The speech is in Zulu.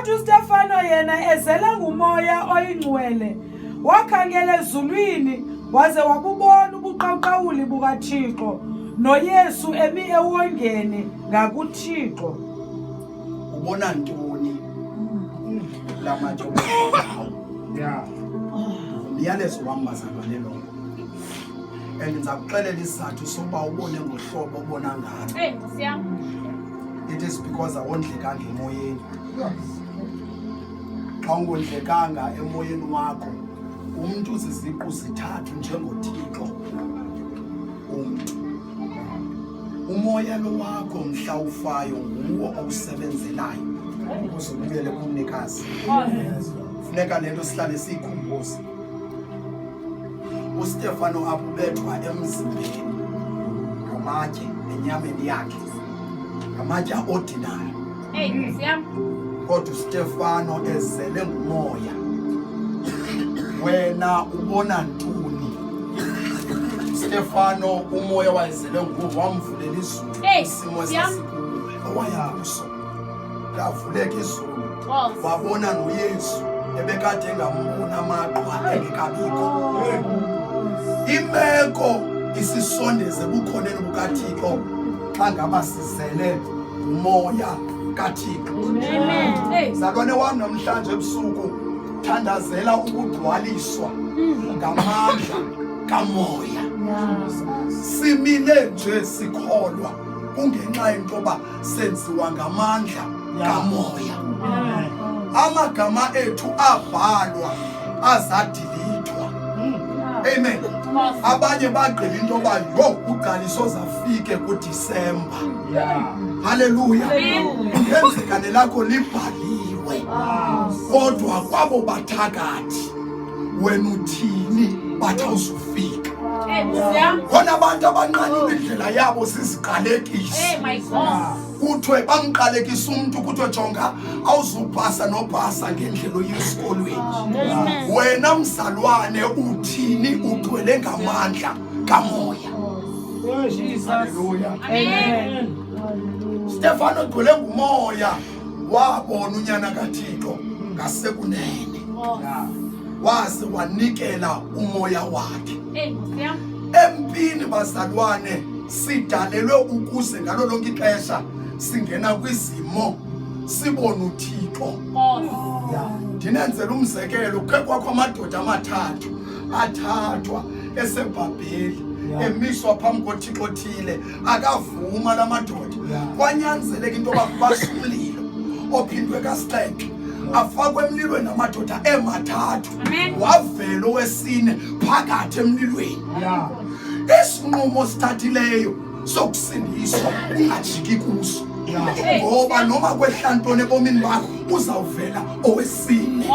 Kwathi uStefano yena ezela ngumoya oyingcwele wakhangela ezulwini waze wabubona ubuqaqawuli bukaThixo noYesu emi ewongeni ngakuThixo. Ubona ntoni la matshe? Yeah. Umyalezo wami bazalwane lo. And ngizakuxelela isizathu sokuba ubone ngohlobo obona ngalo. It is because awondlekanga emoyeni. Xa ungondlekanga emoyeni wakho, umuntu uziziqu zithathu njengoThixo. Umoya lo wakho mhla ufayo nguwo okusebenzelayo. Ukuze ubuyele kumnikazi. Funeka lento sihlale siyikhumbuze. uStefano abubethwa emzimbeni ngamatye enyameni yakhe. Ngamatye ordinary. Kodwa uStefano ezele ngumoya. Wena ubona ntoni? Stefano umoya wayezele nguwo wamvulela izulu isimo esasikuwo owayakuso. Lavuleka izulu wabona noYesu ebekade engambona amaqhwa engekabikho. Imeko isisondeze bukhoneni bukaThixo xa ngaba sizele umoya kaThixo. Amen. Zalwane wami namhlanje ebusuku thandazela ukugcwaliswa ngamandla kamoya. Simile nje sikholwa kungenxa yentoba senziwa ngamandla kamoya. Amagama ethu abhalwa azadilithwa. Amen. Abanye bagqila into yoba yo uqaliso zafike kuDisemba. Haleluya. Ngenzeka nelakho libhaliwe. Kodwa kwabo bathakathi wena uthini bathi awuzufika. Khona abantu abanqanile indlela yabo siziqalekise. Kuthiwe bamqalekisa umuntu kuthiwe jonga awuzubhasa nobhasa ngendlela oyesikolweni. Wena mzalwane uthini ugcwele ngamandla kamoya. Haleluya. Amen. Stefano ugcwele ngumoya wabona unyana kaThixo ngasekunene. Waze wanikela umoya wakhe. Empini bazalwane sidalelwe ukuze ngalo lonke ixesha singena kwizimo sibone uThixo. Ndinenzela umzekelo kukhe kwakho amadoda amathathu athathwa eseBhabheli emiswa phambi koThixo othile akavuma la madoda. Kwanyanzeleka into yoba kubaswe umlilo ophindwe kasixhenxe afakwe emlilweni amadoda emathathu. Wavela owesine phakathi emlilweni. Isinqumo sithathileyo sokusindiswa ungajiki kuso ngoba noma kwehlantoni ebomini bakho uzawuvela owesine.